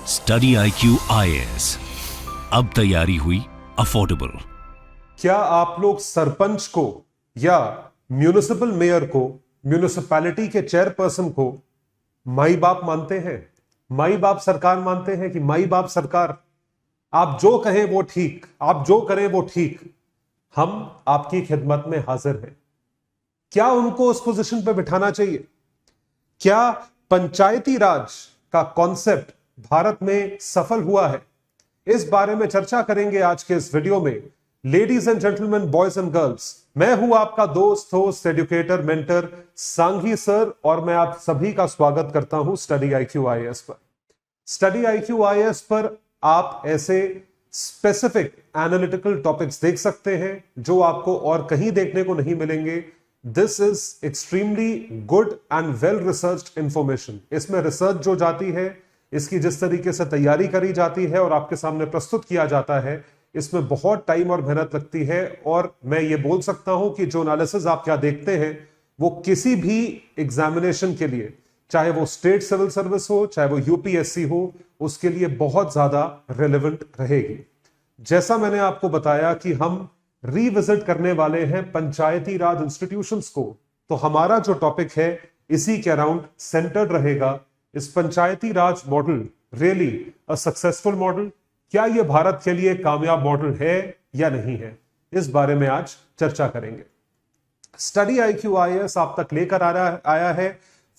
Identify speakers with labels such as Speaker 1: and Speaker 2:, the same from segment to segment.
Speaker 1: Study IQ IAS, अब तैयारी हुई अफोर्डेबल।
Speaker 2: क्या आप लोग सरपंच को या म्यूनिसिपल मेयर को, म्यूनिसिपैलिटी के चेयरपर्सन को माई बाप मानते हैं? माई बाप सरकार मानते हैं कि माई बाप सरकार, आप जो कहें वो ठीक, आप जो करें वो ठीक, हम आपकी खिदमत में हाजिर हैं। क्या उनको उस पोजीशन पर बिठाना चाहिए? क्या पंचायती राज का कॉन्सेप्ट भारत में सफल हुआ है? इस बारे में चर्चा करेंगे आज के इस वीडियो में। Ladies and gentleman, boys and girls, मैं हूं आपका दोस्त, host, educator, mentor Sanghi sir, और मैं आप सभी का स्वागत करता हूं स्टडी IQ IAS पर। स्टडी IQ IAS पर आप ऐसे स्पेसिफिक एनालिटिकल टॉपिक्स देख सकते हैं जो आपको और कहीं देखने को नहीं मिलेंगे। This is extremely good and well researched information. इसमें रिसर्च जो जाती है, इसकी जिस तरीके से तैयारी करी जाती है और आपके सामने प्रस्तुत किया जाता है, इसमें बहुत टाइम और मेहनत लगती है। और मैं ये बोल सकता हूं कि जो एनालिसिस आप क्या देखते हैं वो किसी भी एग्जामिनेशन के लिए, चाहे वो स्टेट सिविल सर्विस हो, चाहे वो UPSC हो, उसके लिए बहुत ज्यादा रेलेवेंट रहेगी। जैसा मैंने आपको बताया कि हम रिविजिट करने वाले हैं पंचायती राज इंस्टीट्यूशंस को, तो हमारा जो टॉपिक है इसी के अराउंड सेंटर्ड रहेगा। इस panchayati raj model really a successful model? क्या यह भारत के लिए कामयाब मॉडल है या नहीं है? इस बारे में आज चर्चा करेंगे। स्टडी IQ IAS आप तक लेकर आया है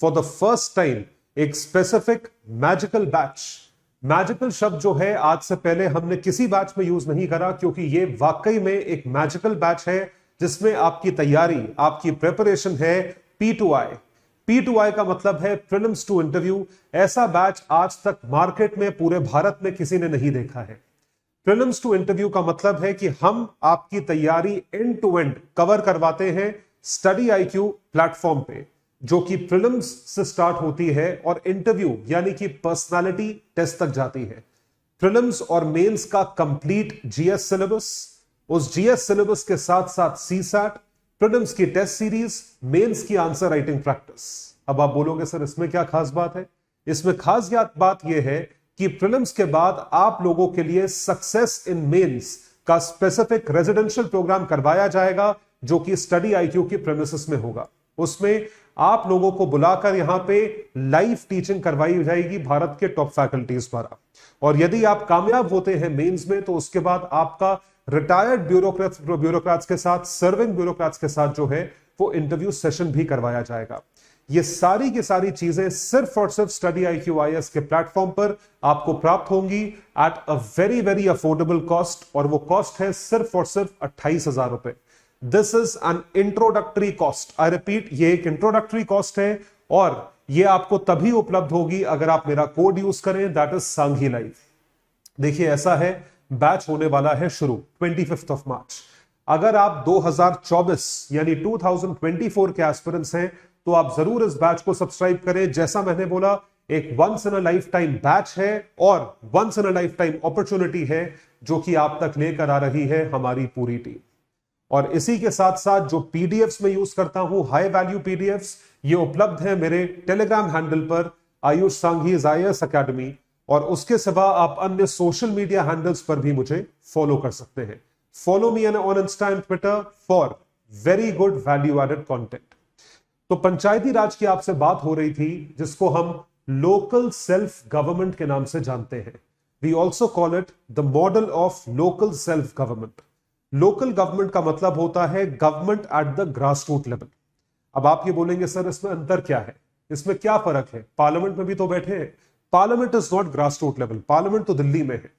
Speaker 2: फॉर द फर्स्ट टाइम एक स्पेसिफिक मैजिकल बैच। मैजिकल शब्द जो है आज से पहले हमने किसी बैच में यूज नहीं करा, क्योंकि यह वाकई में एक मैजिकल बैच है जिसमें आपकी तैयारी, आपकी प्रिपरेशन है P2I। P2I का मतलब है प्रीलिम्स टू इंटरव्यू। ऐसा बैच आज तक मार्केट में पूरे भारत में किसी ने नहीं देखा है। प्रीलिम्स टू इंटरव्यू का मतलब है कि हम आपकी तैयारी एंड टू एंड कवर करवाते हैं स्टडी IQ प्लेटफॉर्म पे, जो कि प्रीलिम्स से स्टार्ट होती है और इंटरव्यू यानी कि पर्सनालिटी टेस्ट तक जाती है। प्रीलिम्स और मेंस का कंप्लीट GS सिलेबस, उस GS सिलेबस के साथ साथ CSAT, प्रीलिम्स की टेस्ट सीरीज, मेंस की आंसर राइटिंग प्रैक्टिस। अब आप बोलोगे सर इसमें क्या खास बात है? इसमें खास बात यह है कि प्रीलिम्स के बाद आप लोगों के लिए सक्सेस इन मेंस का स्पेसिफिक रेजिडेंशियल प्रोग्राम करवाया जाएगा, जो कि स्टडी IQ की प्रेमिसेस में होगा। उसमें आप लोगों को बुलाकर यहां पे लाइव टीचिंग करवाई जाएगी भारत के टॉप फैकल्टीज द्वारा। और यदि आप कामयाब होते हैं मेंस में, तो उसके बाद आपका रिटायर्ड ब्यूरोक्रेट्स के साथ, सर्विंग ब्यूरोक्रेट्स के साथ जो है वो इंटरव्यू सेशन भी करवाया जाएगा। ये सारी की सारी चीजें सिर्फ और सिर्फ स्टडी IQ IAS के प्लेटफॉर्म पर आपको प्राप्त होंगी at a very very affordable cost, और वो कॉस्ट है सिर्फ और सिर्फ 28,000 रुपए। This is an introductory cost. I repeat, ये एक इंट्रोडक्टरी कॉस्ट है और ये आपको तभी उपलब्ध होगी अगर आप मेरा कोड यूज करें, दैट इज सांघी लाइव। देखिए ऐसा है, बैच होने वाला है शुरू 25 ऑफ मार्च। अगर आप 2024 यानी 2024 के एस्पिरेंट्स हैं तो आप जरूर इस बैच को सब्सक्राइब करें। जैसा मैंने बोला, एक once in a lifetime batch है और once in a lifetime opportunity है जो कि आप तक लेकर आ रही है हमारी पूरी टीम। और इसी के साथ साथ जो PDFs में यूज करता हूं, हाई वैल्यू PDFs, ये उपलब्ध है मेरे टेलीग्राम हैंडल पर आयुष सांघी IAS अकेडमी, और उसके सिवा आप अन्य सोशल मीडिया हैंडल्स पर भी मुझे फॉलो कर सकते हैं। Follow me on Insta and Twitter for very good value added content. तो पंचायती राज की आपसे बात हो रही थी, जिसको हम लोकल सेल्फ गवर्नमेंट के नाम से जानते हैं। We also call it the model of local self government. Local government का मतलब होता है government at the grass root level. अब आप ये बोलेंगे सर इसमें अंतर क्या है, इसमें क्या फर्क है? पार्लियामेंट में भी तो बैठे हैं। Parliament is not grass root level, parliament तो दिल्ली में है।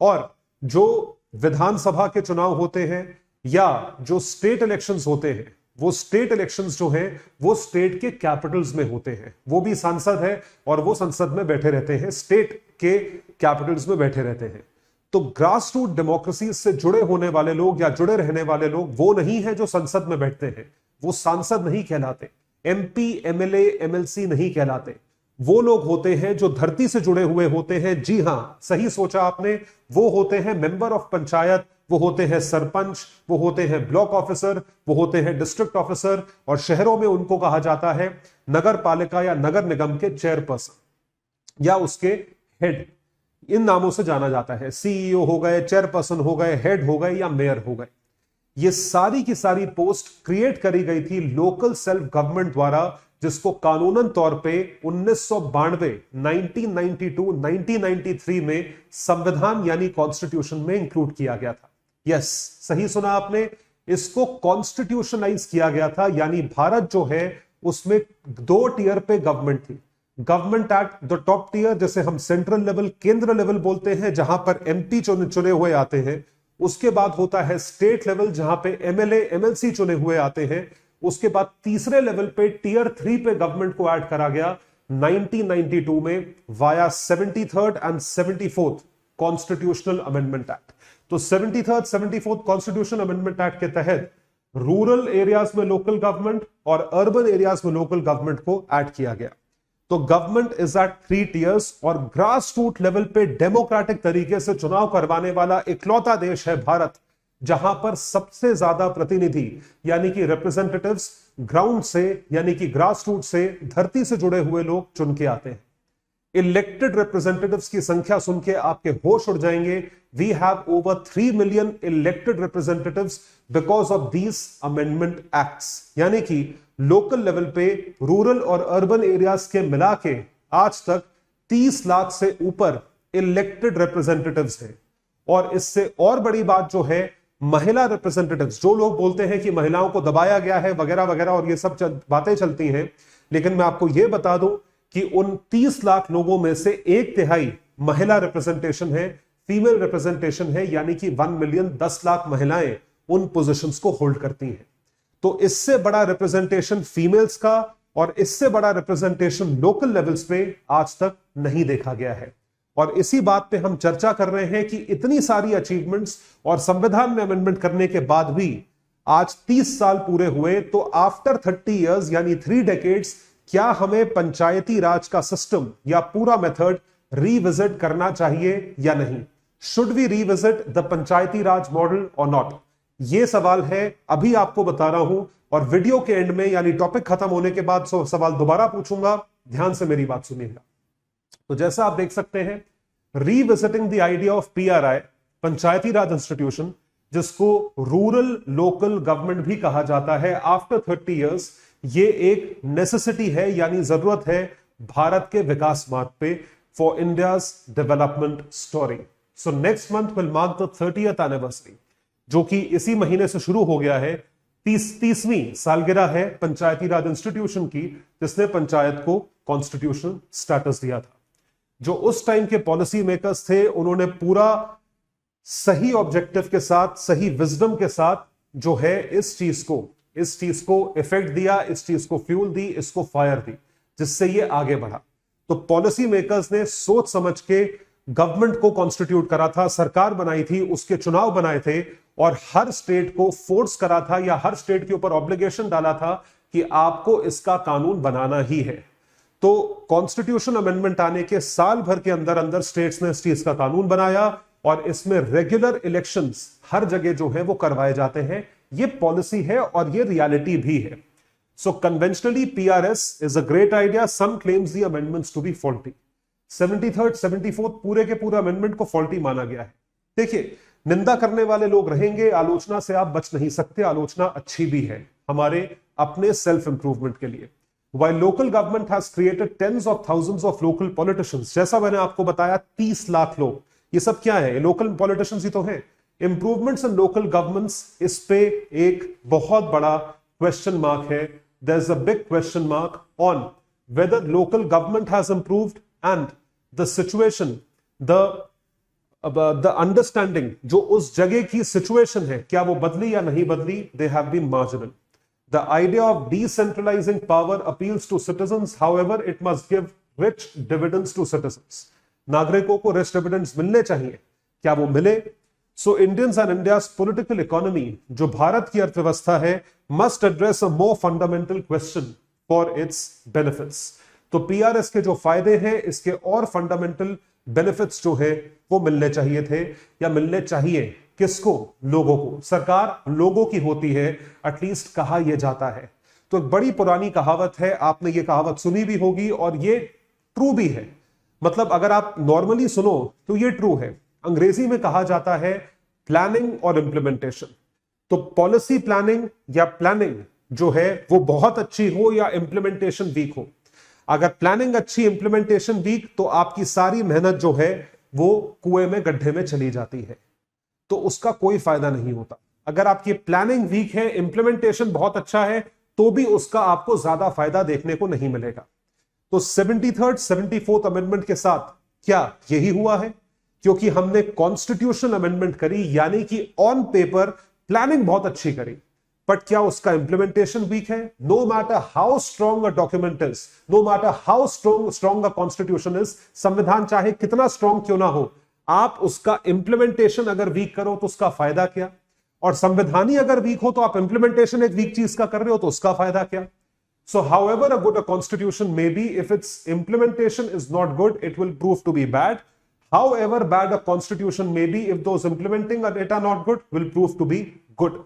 Speaker 2: और जो विधानसभा के चुनाव होते हैं या जो स्टेट इलेक्शंस होते हैं, वो स्टेट इलेक्शंस जो है वो स्टेट के कैपिटल्स में होते हैं। वो भी सांसद है और वो संसद में बैठे रहते हैं, स्टेट के कैपिटल्स में बैठे रहते हैं। तो ग्रास रूट डेमोक्रेसी से जुड़े होने वाले लोग या जुड़े रहने वाले लोग वो नहीं है जो संसद में बैठते हैं, वो सांसद नहीं कहलाते, MP MLA MLC नहीं कहलाते। वो लोग होते हैं जो धरती से जुड़े हुए होते हैं। जी हां, सही सोचा आपने, वो होते हैं मेंबर ऑफ पंचायत, वो होते हैं सरपंच, वो होते हैं ब्लॉक ऑफिसर, वो होते हैं डिस्ट्रिक्ट ऑफिसर, और शहरों में उनको कहा जाता है नगर पालिका या नगर निगम के चेयरपर्सन या उसके हेड। इन नामों से जाना जाता है। सीईओ हो गए, चेयरपर्सन हो गए, हेड हो गए या मेयर हो गए। ये सारी की सारी पोस्ट क्रिएट करी गई थी लोकल सेल्फ गवर्नमेंट द्वारा, जिसको कानूनन तौर पे 1992, 1992, 1993 में संविधान यानी कॉन्स्टिट्यूशन में इंक्लूड किया गया था। यस, सही सुना आपने, इसको कॉन्स्टिट्यूशनाइज किया गया था। यानी भारत जो है उसमें 2 टियर पे गवर्नमेंट थी। Government at the top tier, जैसे हम सेंट्रल लेवल, केंद्र लेवल बोलते हैं, जहां पर एमपी चुने हुए आते हैं। उसके बाद होता है स्टेट लेवल, जहां पे एमएलए एमएलसी चुने हुए आते हैं। उसके बाद तीसरे लेवल पे टियर 3 पे गवर्नमेंट को ऐड करा गया 1992 में via 73rd and 74th constitutional amendment act. तो 73rd 74th constitutional amendment act के तहत रूरल एरियाज में लोकल गवर्नमेंट और अर्बन एरियाज में लोकल गवर्नमेंट को ऐड किया गया। तो गवर्नमेंट इज एट 3 टियर्स और ग्रास रूट लेवल पे डेमोक्रेटिक तरीके से चुनाव करवाने वाला इकलौता देश है भारत, जहां पर सबसे ज्यादा प्रतिनिधि यानी कि रिप्रेजेंटेटिव्स ग्राउंड से यानी कि ग्रास रूट से, धरती से जुड़े हुए लोग चुन के आते हैं। इलेक्टेड रिप्रेजेंटेटिव्स की संख्या सुन के आपके होश उड़ जाएंगे। We have over 3 million elected representatives because of these amendment acts. यानी कि लोकल लेवल पे रूरल और अर्बन एरियाज के मिला के आज तक 30 लाख से ऊपर इलेक्टेड रिप्रेजेंटेटिव्स हैं। और इससे और बड़ी बात जो है, महिला रिप्रेजेंटेटिव्स, जो लोग बोलते हैं कि महिलाओं को दबाया गया है वगैरह वगैरह और ये सब बातें चलती हैं, लेकिन मैं आपको यह बता दूं कि उन 30 लाख लोगों में से 1/3 महिला रिप्रेजेंटेशन है, फीमेल रिप्रेजेंटेशन है। यानी कि 1 मिलियन 10 लाख महिलाएं उन पोजीशंस को होल्ड करती हैं। तो इससे बड़ा रिप्रेजेंटेशन फीमेल्स का और इससे बड़ा रिप्रेजेंटेशन लोकल लेवल्स पे आज तक नहीं देखा गया है। और इसी बात पे हम चर्चा कर रहे हैं कि इतनी सारी अचीवमेंट्स और संविधान में अमेंडमेंट करने के बाद भी आज 30 साल पूरे हुए, तो आफ्टर 30 इयर्स यानी 3 डेकेड्स, क्या हमें पंचायती राज का सिस्टम या पूरा मेथड रीविजिट करना चाहिए या नहीं? Should we revisit the panchayati raj model और नॉट? यह सवाल है, अभी आपको बता रहा हूं और वीडियो के एंड में यानी टॉपिक खत्म होने के बाद सवाल दोबारा पूछूंगा। ध्यान से मेरी बात सुनिएगा। तो जैसा आप देख सकते हैं, revisiting the idea of PRI, Panchayati Raj institution, जिसको रूरल लोकल गवर्नमेंट भी कहा जाता है, आफ्टर 30 इयर्स, ये एक नेसेसिटी है यानी जरूरत है भारत के विकास मार्ग पे for India's development story. So next month will mark the 30th anniversary, जो कि इसी महीने से शुरू हो गया है। 30वीं सालगिरह है पंचायती राज इंस्टीट्यूशन की, जिसने पंचायत को कॉन्स्टिट्यूशनल स्टेटस दिया था। जो उस टाइम के पॉलिसी मेकर्स थे, उन्होंने पूरा सही ऑब्जेक्टिव के साथ, सही विजडम के साथ जो है इस चीज को इफेक्ट दिया, इस चीज को फ्यूल दी, इसको फायर दी, जिससे ये आगे बढ़ा। तो पॉलिसी मेकर्स ने सोच समझ के गवर्नमेंट को कॉन्स्टिट्यूट करा था, सरकार बनाई थी, उसके चुनाव बनाए थे और हर स्टेट को फोर्स करा था या हर स्टेट के ऊपर ऑब्लिगेशन डाला था कि आपको इसका कानून बनाना ही है। तो कॉन्स्टिट्यूशन अमेंडमेंट आने के साल भर के अंदर अंदर स्टेट्स ने इस चीज का कानून बनाया और इसमें रेगुलर इलेक्शंस हर जगह जो है वो करवाए जाते हैं। ये पॉलिसी है और ये रियलिटी भी है। So conventionally PRS is a great idea, some claims the amendments to be faulty. 73rd 74th पूरे के पूरे अमेंडमेंट को फॉल्टी माना गया है। देखिए, निंदा करने वाले लोग रहेंगे, आलोचना से आप बच नहीं सकते। आलोचना अच्छी भी है हमारे अपने सेल्फ इंप्रूवमेंट के लिए। While local government has created tens of thousands of local politicians, जैसा मैंने आपको बताया 30 लाख लोग, ये सब क्या है? लोकल पॉलिटिशियंस ही तो हैं। इंप्रूवमेंट्स इन लोकल गवर्नमेंट्स, इस पे एक बहुत बड़ा क्वेश्चन मार्क है। There is a big question mark on whether local government has improved and the situation, the understanding जो उस जगह की सिचुएशन है, क्या वो बदली या नहीं बदली? They have been marginal. The idea of decentralizing power appeals to citizens, however, it must give rich dividends to citizens. नागरिकों को rich dividends मिलने चाहिए, क्या वो मिले? So Indians and India's political economy, जो भारत की अर्थव्यवस्था है, must address a more fundamental question for its benefits. तो PRS के जो फायदे हैं, इसके और फंडामेंटल बेनिफिट्स जो है वो मिलने चाहिए थे या मिलने चाहिए। किसको? लोगों को। सरकार लोगों की होती है, एटलीस्ट कहा यह जाता है। तो एक बड़ी पुरानी कहावत है, आपने ये कहावत सुनी भी होगी और ये ट्रू भी है। मतलब अगर आप नॉर्मली सुनो तो ये ट्रू है। अंग्रेजी में कहा जाता है प्लानिंग और इंप्लीमेंटेशन। तो पॉलिसी प्लानिंग या प्लानिंग जो है वो बहुत अच्छी हो या इंप्लीमेंटेशन वीक हो, अगर प्लानिंग अच्छी इंप्लीमेंटेशन वीक तो आपकी सारी मेहनत जो है वो कुएं में गड्ढे में चली जाती है, तो उसका कोई फायदा नहीं होता। अगर आपकी प्लानिंग वीक है, इंप्लीमेंटेशन बहुत अच्छा है, तो भी उसका आपको ज्यादा फायदा देखने को नहीं मिलेगा। तो 73rd 74th अमेंडमेंट के साथ क्या यही हुआ है? क्योंकि हमने कॉन्स्टिट्यूशनल अमेंडमेंट करी, यानी कि ऑन पेपर प्लानिंग बहुत अच्छी करी, बट क्या उसका इंप्लीमेंटेशन वीक है? No matter how strong a document is, no matter how strong a constitution is, संविधान चाहे कितना स्ट्रॉन्ग क्यों ना हो, आप उसका इंप्लीमेंटेशन अगर वीक करो तो उसका फायदा क्या? और संविधान ही अगर वीक हो तो आप इंप्लीमेंटेशन एक वीक चीज का कर रहे हो तो उसका फायदा क्या? So however a good a constitution may be, if its implementation is not good, it will prove to be bad. However bad a constitution may be, if those implementing it are not good, will prove to be good.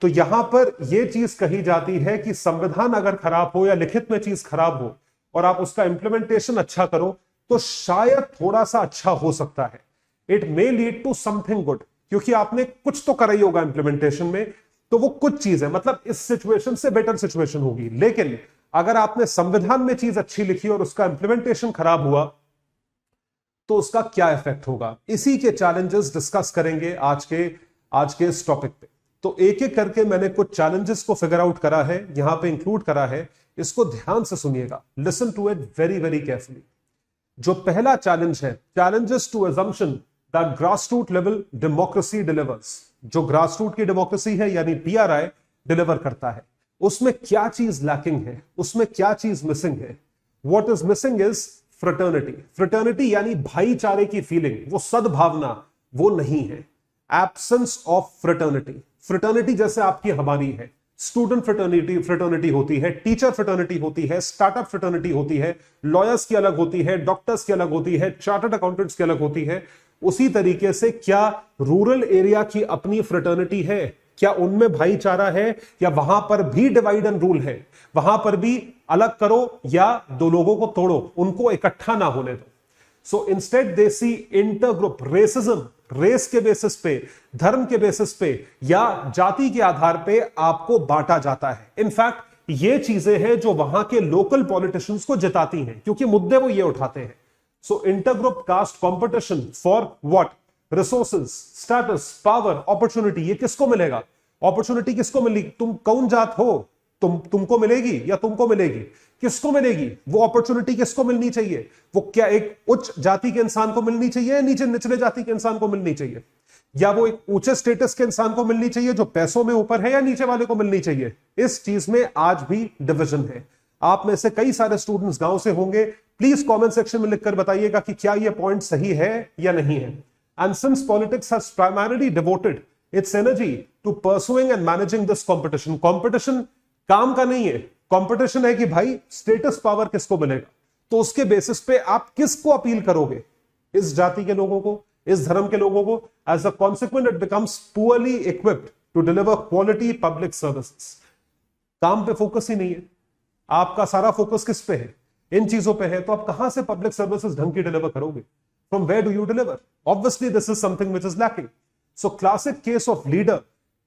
Speaker 2: तो यहां पर यह चीज कही जाती है कि संविधान अगर खराब हो या लिखित में चीज खराब हो और आप उसका इंप्लीमेंटेशन अच्छा करो तो शायद थोड़ा सा अच्छा हो सकता है। It may lead to something good, क्योंकि आपने कुछ तो करा ही होगा इंप्लीमेंटेशन में, तो वो कुछ चीज है, मतलब इस सिचुएशन से बेटर सिचुएशन होगी। लेकिन अगर आपने संविधान में चीज अच्छी लिखी और उसका इंप्लीमेंटेशन खराब हुआ तो उसका क्या इफेक्ट होगा? इसी के चैलेंजेस डिस्कस करेंगे आज के इस टॉपिक पे। तो एक एक करके मैंने कुछ चैलेंजेस को फिगर आउट करा है, यहां पे इंक्लूड करा है, इसको ध्यान से सुनिएगा, listen to it very very carefully. जो पहला चैलेंज है, challenges to assumption that grassroot level democracy delivers. जो ग्रासरूट की डेमोक्रेसी है यानी पीआरआई डिलीवर करता है, उसमें क्या चीज लैकिंग है, उसमें क्या चीज मिसिंग है? What is missing is fraternity. Fraternity यानी भाईचारे की फीलिंग, वो सद्भावना, वो नहीं है। Absence of fraternity. फ्रेटर्निटी जैसे आपकी हमारी है, स्टूडेंट फ्रेटर्निटी होती है, टीचर फ्रेटर्निटी होती है, स्टार्टअप फ्रेटर्निटी होती है, लॉयर्स की अलग होती है, डॉक्टर्स की अलग होती है, चार्टर्ड अकाउंटेंट्स की अलग होती है। उसी तरीके से क्या रूरल एरिया की अपनी फ्रेटर्निटी है? क्या उनमें भाईचारा है या वहां पर भी डिवाइड एंड रूल है? वहां पर भी अलग करो या दो लोगों को तोड़ो, उनको इकट्ठा ना होने दो। So instead they see inter group racism, race के बेसिस पे, धर्म के बेसिस पे या जाति के आधार पे आपको बांटा जाता है। इनफैक्ट ये चीजें हैं जो वहां के लोकल पॉलिटिशियंस को जिताती हैं, क्योंकि मुद्दे वो ये उठाते हैं। So intergroup caste competition for what? Resources, status, power, opportunity. ये किसको मिलेगा? अपॉर्चुनिटी किसको मिलेगी? तुम कौन जात हो, तुमको मिलेगी या तुमको मिलेगी? किसको मिलेगी वो अपॉर्चुनिटी? किसको मिलनी चाहिए? वो क्या एक उच्च जाति के इंसान को मिलनी चाहिए या नीचे निचले जाति के इंसान को मिलनी चाहिए? या वो एक ऊंचे स्टेटस के इंसान को मिलनी चाहिए जो पैसों में ऊपर है, या नीचे वाले को मिलनी चाहिए? इस चीज में आज भी डिवीजन है। आप में से कई सारे स्टूडेंट्स गांव से होंगे, प्लीज कमेंट सेक्शन में लिखकर बताइएगा कि क्या यह पॉइंट सही है या नहीं है। And since politics has primarily devoted its energy to pursuing and managing this competition, competition काम का नहीं है, competition है कि भाई स्टेटस पावर किसको मिलेगा, तो उसके बेसिस पे आप किसको अपील करोगे? इस जाति के लोगों को, इस धर्म के लोगों को। As a consequence, it becomes poorly equipped to deliver quality public services. काम पे फोकस ही नहीं है, आपका सारा फोकस किस पे है? इन चीजों पे है, तो आप कहां से पब्लिक सर्विसेज ढंग की डिलीवर करोगे? From where do you deliver? Obviously, this is something which is lacking. So, classic case of leader,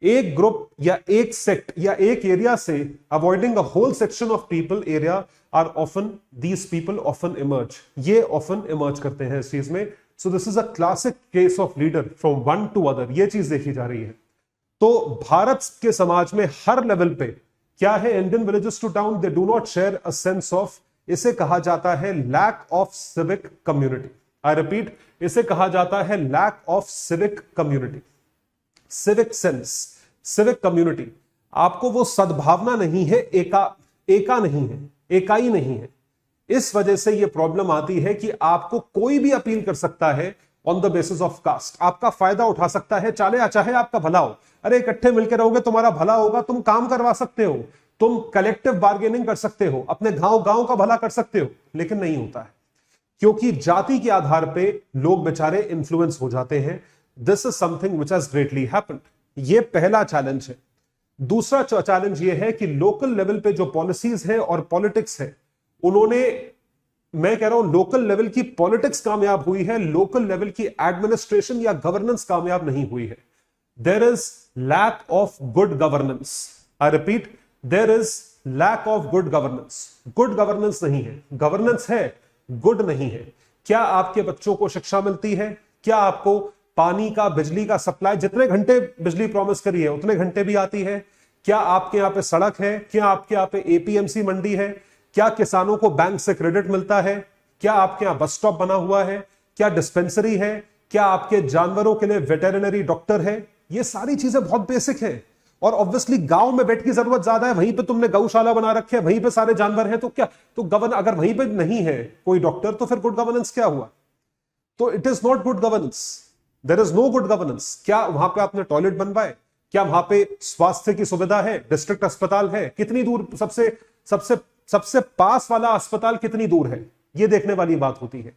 Speaker 2: एक ग्रुप या एक सेक्ट या एक एरिया से avoiding a whole section of people area are often, these people often emerge. ये often emerge करते हैं इस चीज में। So, this is a classic case of leader from one to other. ये चीज देखी जा रही है। तो भारत के समाज में हर लेवल पे क्या है? Indian villages to town, they do not share a sense of, इसे कहा जाता है lack of civic community. I repeat, इसे कहा जाता है lack of civic community, civic sense, civic community. आपको वो सद्भावना नहीं है, एका नहीं है, एकाई नहीं है। इस वजह से ये प्रॉब्लम आती है कि आपको कोई भी अपील कर सकता है on the basis of caste, आपका फायदा उठा सकता है, चाहे आपका भला हो। अरे इकट्ठे मिलकर रहोगे तुम्हारा भला होगा, तुम काम करवा सकते हो, तुम कलेक्टिव बार्गेनिंग कर सकते हो, अपने गांव का भला कर सकते हो, लेकिन नहीं होता है, क्योंकि जाति के आधार पे लोग बेचारे इन्फ्लुएंस हो जाते हैं। This is something which has greatly happened. ये पहला चैलेंज है। दूसरा चैलेंज ये है कि लोकल लेवल पे जो पॉलिसीज है और पॉलिटिक्स है, उन्होंने मैं कह रहा हूं लोकल लेवल की पॉलिटिक्स कामयाब हुई है, लोकल लेवल की एडमिनिस्ट्रेशन या गवर्नेंस कामयाब नहीं हुई है। There is lack of good governance. I repeat, there is lack of good governance. Good governance नहीं है, गवर्नेंस है, गुड नहीं है। क्या आपके बच्चों को शिक्षा मिलती है? क्या आपको पानी का, बिजली का सप्लाई, जितने घंटे बिजली प्रॉमिस करी है उतने घंटे भी आती है? क्या आपके यहां पे सड़क है? क्या आपके यहां पे एपीएमसी मंडी है? क्या किसानों को बैंक से क्रेडिट मिलता है? क्या आपके यहां बस स्टॉप बना हुआ है? क्या डिस्पेंसरी है? क्या आपके जानवरों के लिए वेटेरिनरी डॉक्टर है? ये सारी चीजें बहुत बेसिक है। और ऑब्वियसली गांव में बेड की जरूरत ज्यादा है, वहीं पे तुमने गौशाला बना रखे है, वहीं पे सारे जानवर हैं, तो क्या, तो अगर वहीं पे नहीं है कोई डॉक्टर, तो फिर गुड गवर्नेंस क्या हुआ? तो it is not good governance, there is no good governance. क्या वहां पे आपने टॉयलेट बनवाए? क्या वहां पे स्वास्थ्य की सुविधा है? डिस्ट्रिक्ट अस्पताल है? कितनी दूर, सबसे सबसे सबसे पास वाला अस्पताल कितनी दूर है, ये देखने वाली बात होती है।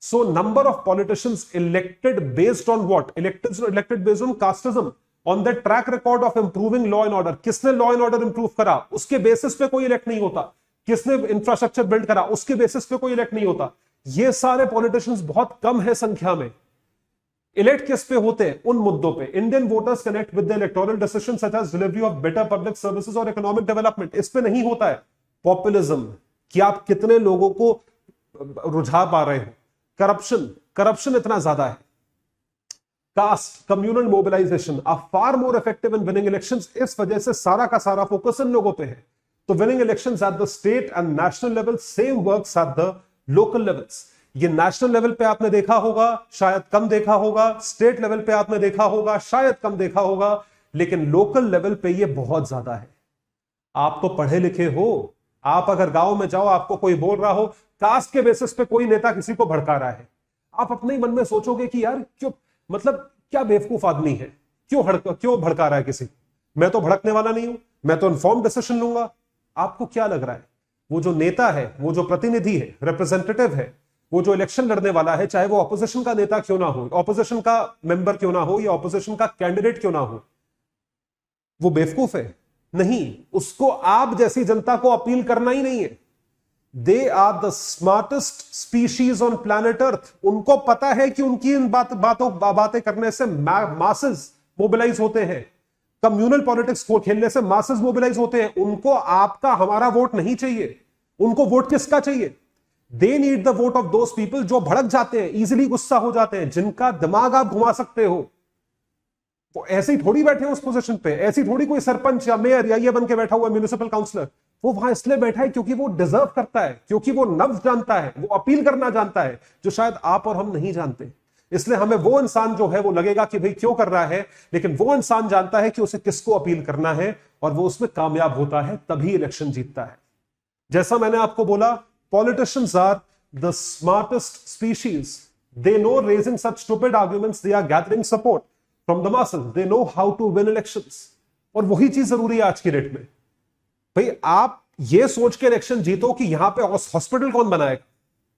Speaker 2: So number of politicians elected based on what? Elected based on casteism, on the track record of improving law and order. किसने लॉ एंड ऑर्डर इंप्रूव करा, उसके बेसिस पे कोई इलेक्ट नहीं होता। किसने इंफ्रास्ट्रक्चर बिल्ड करा, उसके बेसिस पे कोई इलेक्ट नहीं होता। ये सारे पॉलिटिशियंस बहुत कम है संख्या में। इलेक्ट किस पे होते हैं? उन मुद्दों पे। Indian voters connect with the electoral decision such as delivery of better public services और इकोनॉमिक डेवलपमेंट। इस पे नहीं होता है पॉपुलिज्म, कि आप कितने लोगों को रुझा पा रहे हो। करप्शन इतना ज्यादा है। Caste, communal mobilisation are far more effective in winning elections. इस वजह से सारा का सारा फोकस इन लोगों पे है। तो winning elections at the state and national level, same works at the local levels. ये नेशनल लेवल पे आपने देखा होगा, शायद कम देखा होगा। स्टेट लेवल पे आपने देखा होगा, शायद कम देखा होगा। लेकिन लोकल लेवल पे ये बहुत ज्यादा है। आप तो पढ़े लिखे हो, आप अगर गांव में जाओ, आपको कोई बोल रहा हो कास्ट के बेसिस पे कोई नेता किसी को भड़का रहा है, आप अपने ही मन में सोचोगे कि यार क्यों, मतलब क्या बेवकूफ आदमी है, क्यों भड़का रहा है किसी। मैं तो भड़कने वाला नहीं हूं, मैं तो इन्फॉर्म डिसीजन लूंगा। आपको क्या लग रहा है, वो जो नेता है, वो जो प्रतिनिधि है, रिप्रेजेंटेटिव है, वो जो इलेक्शन लड़ने वाला है, चाहे वो ऑपोजिशन का नेता क्यों ना हो, ऑपोजिशन का मेंबर क्यों ना हो, या ऑपोजिशन का कैंडिडेट क्यों ना हो, वो बेवकूफ है? नहीं, उसको आप जैसी जनता को अपील करना ही नहीं है। They are the smartest species on planet Earth. उनको पता है कि उनकी इन बातें करने से मासेस मोबिलाइज होते हैं, कम्युनल पॉलिटिक्स को खेलने से मासेस मोबिलाइज होते हैं। उनको आपका, हमारा वोट नहीं चाहिए। उनको वोट किसका चाहिए? They need the vote of those people जो भड़क जाते हैं, इजिली गुस्सा हो जाते हैं, जिनका दिमाग आप घुमा सकते हो। वो ऐसे ही थोड़ी बैठे हैं उस पोजीशन पे, ऐसी थोड़ी कोई सरपंच या मेयर या ये बन के बैठा हुआ म्युनिसिपल काउंसलर। वो वहां इसलिए बैठा है क्योंकि वो डिजर्व करता है, क्योंकि वो नब्ज जानता है, वो अपील करना जानता है, जो शायद आप और हम नहीं जानते। इसलिए हमें वो इंसान जो है वो लगेगा कि भाई क्यों कर रहा है, लेकिन वो इंसान जानता है कि उसे किसको अपील करना है, और वो उसमें कामयाब होता है, तभी इलेक्शन जीतता है। जैसा मैंने आपको बोला, politicians are the smartest species. They know raising such stupid arguments, they are gathering support from the masses, they know how to win elections. और वही चीज जरूरी है आज की डेट में। भाई आप ये सोच के इलेक्शन जीतो कि यहां पे हॉस्पिटल कौन बनाएगा,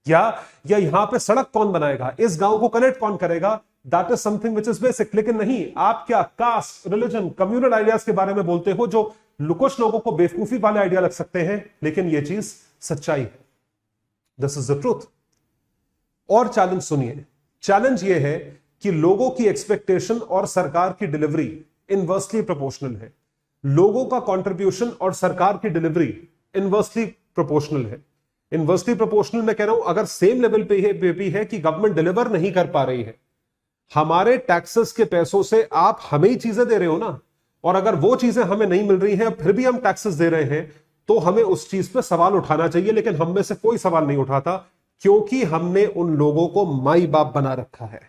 Speaker 2: या यहां पे सड़क कौन बनाएगा, इस गांव को कनेक्ट कौन करेगा, that is something which is basic. लेकिन नहीं, आप क्या कास्ट, रिलीजन, कम्युनल आइडियाज के बारे में बोलते हो, जो कुछ लोगों को बेवकूफी वाले आइडिया लग सकते हैं, लेकिन ये चीज सच्चाई है। This is the truth. और चैलेंज सुनिए, चैलेंज ये है कि लोगों की एक्सपेक्टेशन और सरकार की डिलीवरी इनवर्सली प्रोपोर्शनल है। लोगों का कंट्रीब्यूशन और सरकार की डिलीवरी इनवर्सली प्रोपोर्शनल है। इनवर्सली प्रोपोर्शनल मैं कह रहा हूं, अगर सेम लेवल पे भी है कि गवर्नमेंट डिलीवर नहीं कर पा रही है, हमारे टैक्सेस के पैसों से आप हमें ही चीजें दे रहे हो ना, और अगर वो चीजें हमें नहीं मिल रही हैं, फिर भी हम टैक्सेस दे रहे हैं, तो हमें उस चीज पे सवाल उठाना चाहिए। लेकिन हम में से कोई सवाल नहीं उठाता, क्योंकि हमने उन लोगों को माई बाप बना रखा है।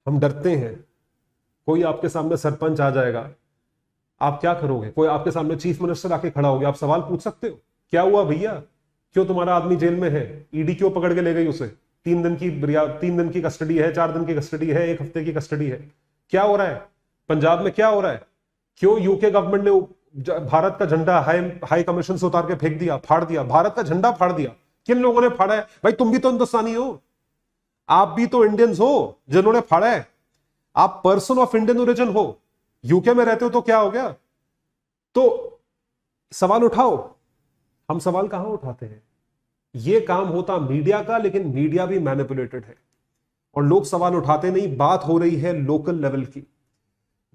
Speaker 2: हम डरते हैं, कोई आपके सामने सरपंच आ जाएगा, आप क्या करोगे? कोई आपके सामने चीफ मिनिस्टर आके खड़ा हो गया, आप सवाल पूछ सकते हो, क्या हुआ भैया, क्यों तुम्हारा आदमी जेल में है, ईडी क्यों पकड़ के ले गई उसे, 3 दिन की कस्टडी है, 4 दिन की कस्टडी है, 1 हफ्ते की कस्टडी है, क्या हो रहा है पंजाब में, क्या हो रहा है? क्यों यूके गवर्नमेंट ने भारत का झंडा हाई कमीशन से उतार के फेंक दिया, फाड़ दिया, भारत का झंडा फाड़ दिया? किन लोगों ने फाड़ा है? भाई तुम भी तो हिंदुस्तानी हो, आप भी तो इंडियंस हो जिन्होंने फाड़ा है, आप पर्सन ऑफ इंडियन ओरिजिन हो, यूके में रहते हो, तो क्या हो गया? तो सवाल उठाओ। हम सवाल कहां उठाते हैं? ये काम होता मीडिया का, लेकिन मीडिया भी मैनिपुलेटेड है और लोग सवाल उठाते नहीं। बात हो रही है लोकल लेवल की,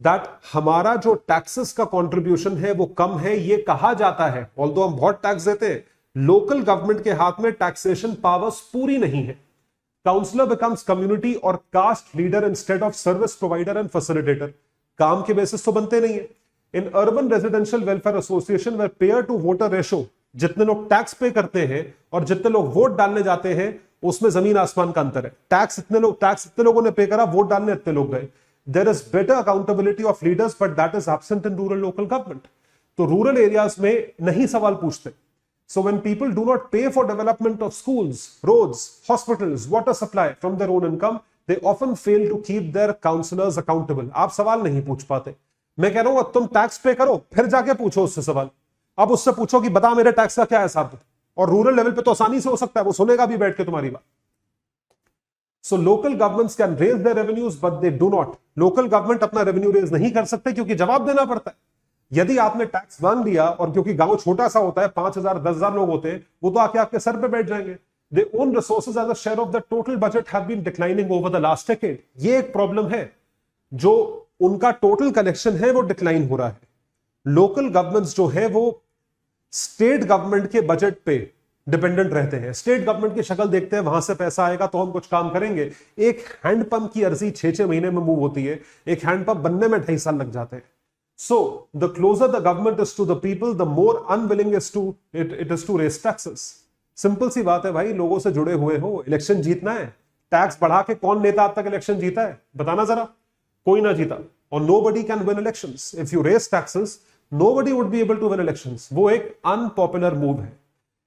Speaker 2: दैट हमारा जो टैक्सेस का कंट्रीब्यूशन है वो कम है। ये कहा जाता है, ऑल्दो हम बहुत टैक्स देते हैं, लोकल गवर्नमेंट के हाथ में टैक्सेशन पावर्स पूरी नहीं है। काउंसलर बिकम्स कम्युनिटी और caste leader instead of service provider and facilitator. काम के बेसिस तो बनते नहीं है। In urban residential welfare association में पेयर टू वोटर रेशो, जितने लोग टैक्स पे करते हैं और जितने लोग वोट डालने जाते हैं, उसमें जमीन आसमान का अंतर है। टैक्स इतने लोगों ने पे करा, वोट डालने इतने लोग गए। There is better accountability of leaders, but that is absent in rural local government. तो रूरल एरियाज में नहीं सवाल पूछते। So when people do not pay for development of schools, roads, hospitals, water supply from their own income, they often fail to keep their councillors accountable. आप सवाल नहीं पूछ पाते। मैं कह रहा हूं तुम टैक्स पे करो, फिर जाके पूछो उससे सवाल। अब उससे पूछो कि बता मेरे टैक्स का क्या हिसाब है, और रूरल लेवल पे तो आसानी से हो सकता है, वो सुनेगा भी बैठ के तुम्हारी बात। So local governments can raise their revenues, but they do not. Local government अपना रेवेन्यू रेज नहीं कर सकते क्योंकि जवाब देना पड़ता है। यदि आपने टैक्स मांग लिया, और क्योंकि गांव छोटा सा होता है, 5,000 10,000 लोग होते हैं, वो तो आके आपके सर पे बैठ जाएंगे। Their own resources as a share of the total budget have been declining over the last decade. ये एक प्रॉब्लम है, जो उनका टोटल कलेक्शन है वो डिक्लाइन हो रहा है। लोकल गवर्नमेंट्स जो है वो स्टेट गवर्नमेंट के बजट पे डिपेंडेंट रहते हैं। स्टेट गवर्नमेंट की शक्ल देखते हैं, वहां से पैसा आएगा तो हम कुछ काम करेंगे। एक हैंडपंप की अर्जी 6-6 महीने में मूव होती है, एक हैंडपंप बनने में 2.5 साल लग जाते हैं। So, the closer the government is to the people, the more unwilling it is to raise taxes. Simple सी बात है भाई, लोगों से जुड़े हुए हो, इलेक्शन जीतना है, टैक्स बढ़ा के कौन नेता आज तक इलेक्शन जीता है बताना जरा? कोई ना जीता। और nobody can win elections. If you raise taxes, nobody would be able to win elections. वो एक अनपॉपुलर मूव है।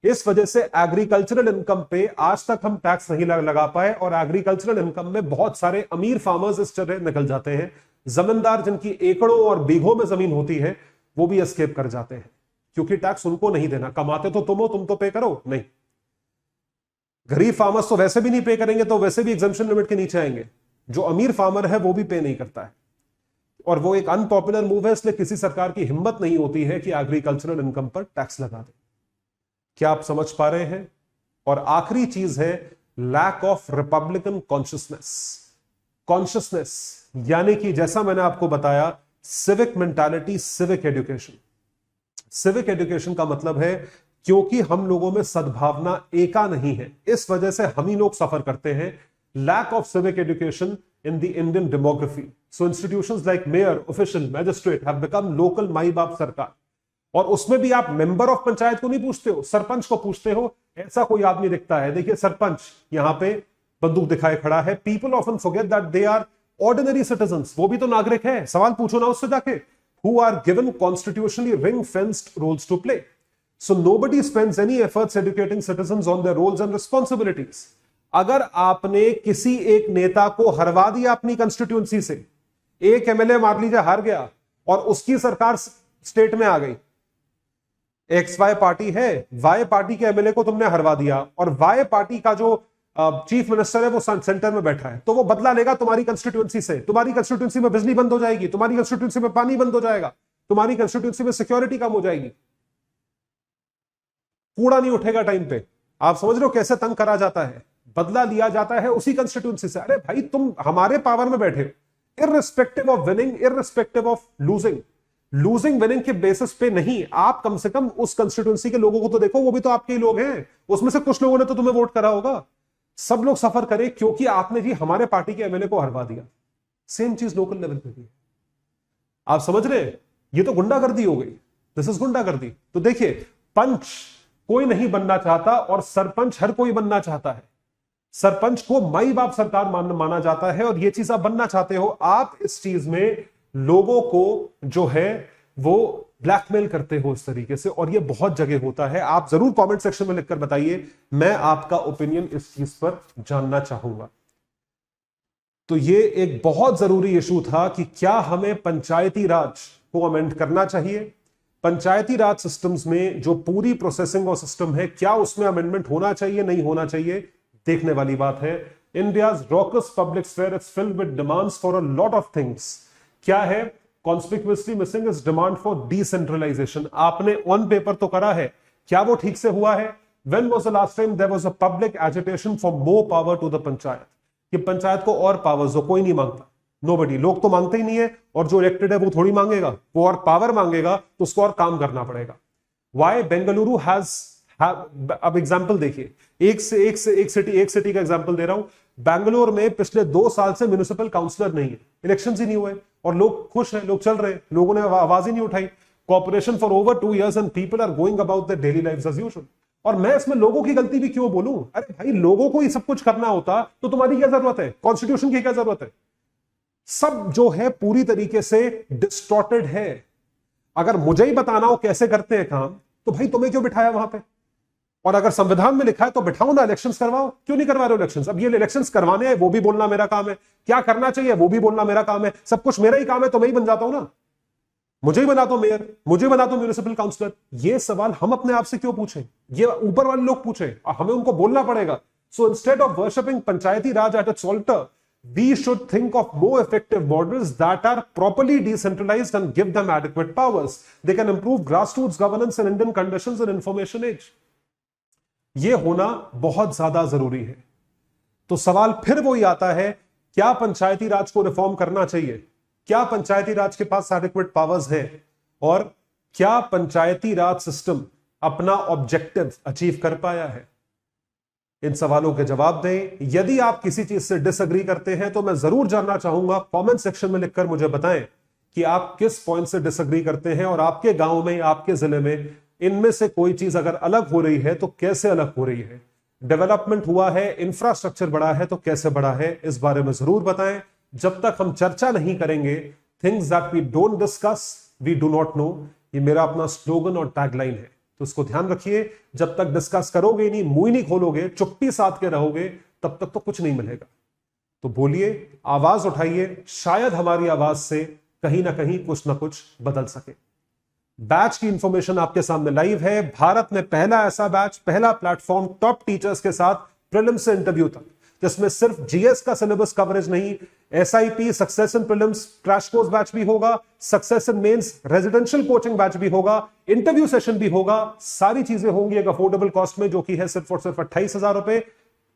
Speaker 2: इस वजह से एग्रीकल्चरल इनकम पे आज तक हम टैक्स नहीं लगा पाए, और एग्रीकल्चरल इनकम में बहुत सारे अमीर फार्मर्स इस तरह निकल जाते हैं। जमींदार जिनकी एकड़ों और बीघों में जमीन होती है, वो भी एस्केप कर जाते हैं, क्योंकि टैक्स उनको नहीं देना। कमाते तो तुम हो, तुम तो पे करो नहीं। गरीब फार्मर्स तो वैसे भी नहीं पे करेंगे, तो वैसे भी एग्जम्पशन लिमिट के नीचे आएंगे। जो अमीर फार्मर है वो भी पे नहीं करता है, और वो एक अनपॉपुलर मूव है। इसलिए किसी सरकार की हिम्मत नहीं होती है कि एग्रीकल्चरल इनकम पर टैक्स लगा दे। क्या आप समझ पा रहे हैं? और आखिरी चीज है लैक ऑफ रिपब्लिकन कॉन्शियसनेस, यानी कि जैसा मैंने आपको बताया, civic mentality, civic education. Civic education का मतलब है क्योंकि हम लोगों में सद्भावना एका नहीं है, इस वजह से हम ही लोग सफर करते हैं। Lack of civic education in the Indian demography. So institutions like mayor, official, magistrate have become local माई बाप सरकार। और उसमें भी आप मेंबर ऑफ पंचायत को नहीं पूछते हो, सरपंच को पूछते हो। ऐसा कोई आदमी दिखता है, देखिए सरपंच यहां पे बंदूक दिखाए खड़ा है। People often forget that they are ordinary citizens, वो भी तो नागरिक है। सवाल पूछो ना उससे जाके, who are given constitutionally ring fenced roles to play. So nobody spends any efforts educating citizens on their roles and responsibilities. अगर आपने किसी एक नेता को हरवा दिया अपनी कंस्टिट्यूंसी से, एक एमएलए मान लीजिए हार गया और उसकी सरकार स्टेट में आ गई, एक्स वाई पार्टी है, वाई पार्टी के एमएलए को तुमने हरवा दिया, और वाई पार्टी का जो चीफ मिनिस्टर है वो सेंटर में बैठा है, तो वो बदला लेगा तुम्हारी कंस्टिट्यूंसी से। तुम्हारी कंस्टिट्यूंसी में बिजली बंद हो जाएगी, तुम्हारी कंस्टिट्यूंसी में पानी बंद हो जाएगा, तुम्हारी कंस्टिट्यूंसी में सिक्योरिटी कम हो जाएगी, कूड़ा नहीं उठेगा टाइम पे। आप समझ रहे हो कैसे तंग करा जाता है? बदला लिया जाता है उसी कंस्टिट्यूंसी से। अरे भाई तुम हमारे पावर में बैठे हो, irrespective of winning, irrespective of losing winning के बेसिस पे नहीं, आप कम से कम उस कंस्टिट्यूंसी के लोगों को तो देखो, वो भी तो आपके ही लोग हैं। उसमें से कुछ लोगों ने तो तुम्हें वोट करा होगा। सब लोग सफर करें क्योंकि आपने जी हमारे पार्टी के एमएलए को हरवा दिया। सेम चीज लोकल लेवल पे भी है। आप समझ रहे हैं? ये तो गुंडागर्दी हो गई, दिस इज गुंडागर्दी। तो देखिए, पंच कोई नहीं बनना चाहता और सरपंच हर कोई बनना चाहता है। सरपंच को माई बाप सरकार माना जाता है, और ये चीज आप बनना चाहते हो। आप इस चीज में लोगों को जो है वो ब्लैकमेल करते हो इस तरीके से, और ये बहुत जगह होता है। आप जरूर कमेंट सेक्शन में लिखकर बताइए, मैं आपका ओपिनियन इस चीज पर जानना चाहूंगा। तो ये एक बहुत जरूरी इशू था कि क्या हमें पंचायती राज को अमेंड करना चाहिए। पंचायती राज सिस्टम्स में जो पूरी प्रोसेसिंग और सिस्टम है, क्या उसमें अमेंडमेंट होना चाहिए, नहीं होना चाहिए, देखने वाली बात है। India's raucous public sphere is filled with demands for a lot of things. क्या है? Conspicuously missing is demand for decentralisation. आपने ऑन पेपर तो करा है, क्या वो ठीक से हुआ है? When was the last time there was a public agitation for more power to the panchayat, कि पंचायत को और पावर्स हो? कोई नहीं मांगता, नोबडी, लोग तो मांगते ही नहीं है, और जो इलेक्टेड है वो थोड़ी मांगेगा, वो और पावर मांगेगा तो उसको और काम करना पड़ेगा. वाई बेंगलुरु हैज, अब एग्जाम्पल देखिए, एक सिटी का एग्जाम्पल दे रहा हूं. बैंगलोर में पिछले 2 साल से म्युनिसिपल काउंसलर नहीं है, इलेक्शंस ही नहीं हुए, और लोग खुश हैं, लोग चल रहे हैं, लोगों ने आवाज ही नहीं उठाई. Corporation for over 2 years and people are going about their daily lives as usual. और मैं इसमें लोगों की गलती भी क्यों बोलूं? अरे भाई, लोगों को ये सब कुछ करना होता तो तुम्हारी क्या जरूरत है? कॉन्स्टिट्यूशन की क्या जरूरत है? सब जो है पूरी तरीके से डिस्टॉर्टेड है. अगर मुझे ही बताना हो कैसे करते हैं काम, तो भाई तुम्हें क्यों बिठाया वहां पे? और अगर संविधान में लिखा है तो बिठाओ ना, इलेक्शंस करवाओ. क्यों नहीं करवा रहे हो इलेक्शंस? अब ये इलेक्शंस करवाने हैं, वो भी बोलना मेरा काम है. क्या करना चाहिए वो भी बोलना मेरा काम है. सब कुछ मेरा ही काम है, तो मैं ही बन जाता हूं ना. मुझे ही बना दो मेयर, मुझे बना दो म्युनिसिपल काउंसलर. ये सवाल हम अपने आप से क्यों पूछें? ये ऊपर वाले लोग पूछें, हमें उनको बोलना पड़ेगा. So instead of worshipping Panchayati Raj at its altar, we should think of more effective models that are properly decentralized and give them adequate powers. They can improve grassroots governance in Indian conditions and information age. ये होना बहुत ज्यादा जरूरी है. तो सवाल फिर वही आता है, क्या पंचायती राज को रिफॉर्म करना चाहिए? क्या पंचायती राज के पास एडिक्वेट पावर्स है? और क्या पंचायती राज सिस्टम अपना ऑब्जेक्टिव अचीव कर पाया है? इन सवालों के जवाब दें. यदि आप किसी चीज से डिसएग्री करते हैं तो मैं जरूर जानना चाहूंगा, कमेंट सेक्शन में लिखकर मुझे बताएं कि आप किस पॉइंट से डिसएग्री करते हैं, और आपके गांव में, आपके जिले में इनमें से कोई चीज अगर अलग हो रही है तो कैसे अलग हो रही है. डेवलपमेंट हुआ है, इंफ्रास्ट्रक्चर बढ़ा है तो कैसे बढ़ा है, इस बारे में जरूर बताएं. जब तक हम चर्चा नहीं करेंगे, things that we don't discuss we do not know, ये मेरा अपना स्लोगन और टैगलाइन है, तो इसको ध्यान रखिए. जब तक डिस्कस करोगे नहीं, मुंह नहीं खोलोगे, चुप्पी साध के रहोगे, तब तक तो कुछ नहीं मिलेगा. तो बोलिए, आवाज उठाइए, शायद हमारी आवाज से कहीं ना कहीं कुछ ना कुछ बदल सके. बैच की इंफॉर्मेशन आपके सामने लाइव है. भारत में पहला ऐसा बैच, पहला प्लेटफॉर्म टॉप टीचर्स के साथ प्रीलिम्स से इंटरव्यू तक, जिसमें सिर्फ जीएस का सिलेबस कवरेज नहीं, SIP, success in prelims crash course batch भी होगा, success in mains residential coaching batch भी होगा, इंटरव्यू सेशन भी होगा. सारी चीजें होंगी एक अफोर्डेबल कॉस्ट में, जो कि है सिर्फ और सिर्फ 28,000 रुपए.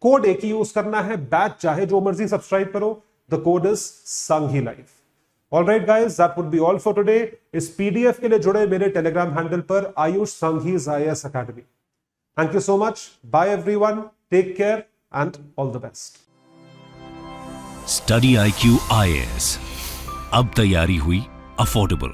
Speaker 2: कोड एक ही यूज करना है, बैच चाहे जो मर्जी सब्सक्राइब करो. The code is Sanghi live. Alright guys, that would be all for today. इस पीडीएफ के लिए जुड़े मेरे टेलीग्राम हैंडल पर Ayush Sanghi's IAS academy. Thank you so much. Bye everyone, take care and all the best.
Speaker 1: Study IQ IAS. अब तैयारी हुई affordable.